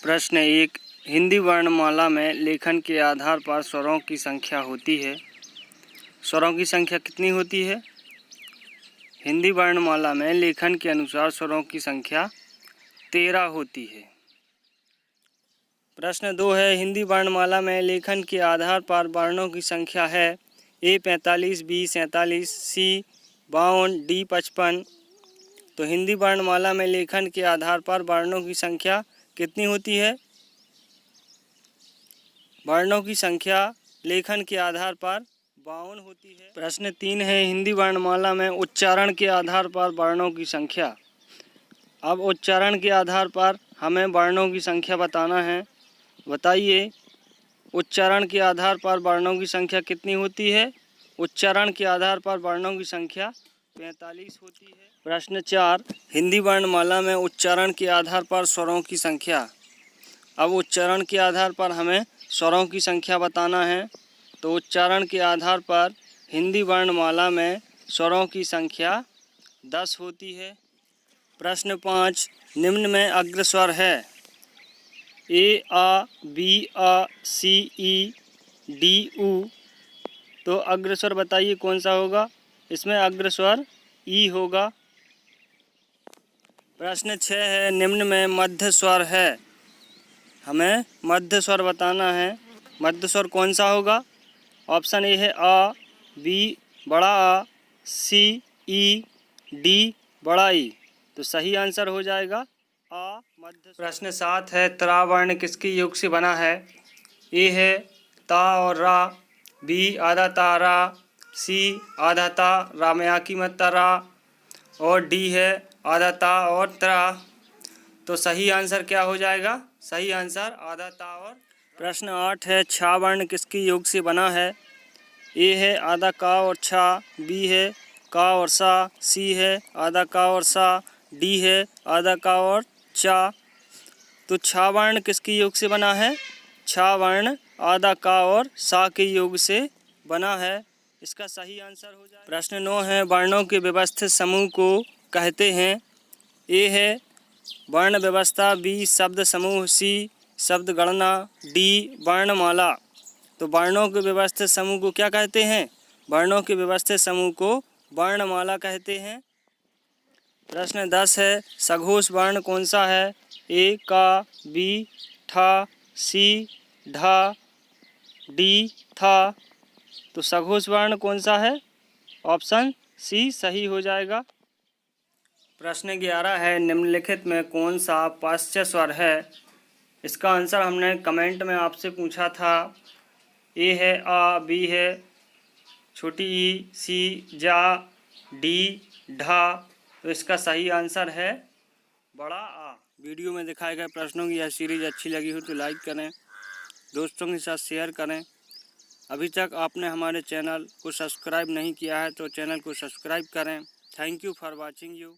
प्रश्न 1। हिंदी वर्णमाला में लेखन के आधार पर स्वरों की संख्या होती है। स्वरों की संख्या कितनी होती है? हिंदी वर्णमाला में लेखन के अनुसार स्वरों की संख्या 13 होती है। प्रश्न 2 है। हिंदी वर्णमाला में लेखन के आधार पर वर्णों की संख्या है A 45, B 47, C 52, D 55। तो हिंदी वर्णमाला में लेखन के आधार पर वर्णों की संख्या कितनी होती है? वर्णों की संख्या लेखन के आधार पर 52 होती है। प्रश्न 3 है। हिंदी वर्णमाला में उच्चारण के आधार पर वर्णों की संख्या। अब उच्चारण के आधार पर हमें वर्णों की संख्या बताना है। बताइए, उच्चारण के आधार पर वर्णों की संख्या कितनी होती है? उच्चारण के आधार पर वर्णों की संख्या 45 होती है। प्रश्न 4। हिंदी वर्णमाला में उच्चारण के आधार पर स्वरों की संख्या। अब उच्चारण के आधार पर हमें स्वरों की संख्या बताना है। तो उच्चारण के आधार पर हिंदी वर्णमाला में स्वरों की संख्या 10 होती है। प्रश्न 5। निम्न में अग्रस्वर है ए आ, बी आ, सी ई, डी ऊ। तो अग्रस्वर बताइए कौन सा होगा? इसमें अग्रस्वर ई होगा। प्रश्न 6 है। निम्न में मध्य स्वर है। हमें मध्य स्वर बताना है। मध्य स्वर कौन सा होगा? ऑप्शन ए है आ, बी बड़ा आ, सी ई, डी बड़ा ई। तो सही आंसर हो जाएगा आ मध्य। प्रश्न 7 है। त्रावर्ण वर्ण किसके योग से बना है? ए है ता और रा, बी आधा ता रा, सी आधा ता रामया की मत्ता रा, और डी है आधा ता और त्रा। तो सही आंसर क्या हो जाएगा? सही आंसर आधा ता और। प्रश्न 8 है। छा वर्ण किसके योग से बना है? ए है आधा का और छा, बी है का और सा, सी है आधा का और सा, डी है आधा का और चा। तो छा वर्ण किसके योग से बना है? छा वर्ण आधा का और सा के योग से बना है। इसका सही आंसर हो जाए। प्रश्न 9 है। वर्णों के व्यवस्थित समूह को कहते हैं। ए है वर्ण व्यवस्था, बी शब्द समूह, सी शब्द गणना, डी वर्णमाला। तो वर्णों के व्यवस्थित समूह को क्या कहते हैं? वर्णों के व्यवस्थित समूह को वर्णमाला कहते हैं। प्रश्न 10 है। सघोष वर्ण कौन सा है? ए का, बी ठा, सी ढा, डी था। तो सघोष वर्ण कौन सा है? ऑप्शन सी सही हो जाएगा। प्रश्न 11 है। निम्नलिखित में कौन सा पश्च स्वर है? इसका आंसर हमने कमेंट में आपसे पूछा था। ए है आ, बी है छोटी ई, सी जा, डी ढा। तो इसका सही आंसर है बड़ा आ। वीडियो में दिखाए गए प्रश्नों की यह सीरीज अच्छी लगी हो तो लाइक करें, दोस्तों के साथ शेयर करें। अभी तक आपने हमारे चैनल को सब्सक्राइब नहीं किया है तो चैनल को सब्सक्राइब करें। Thank you for watching you.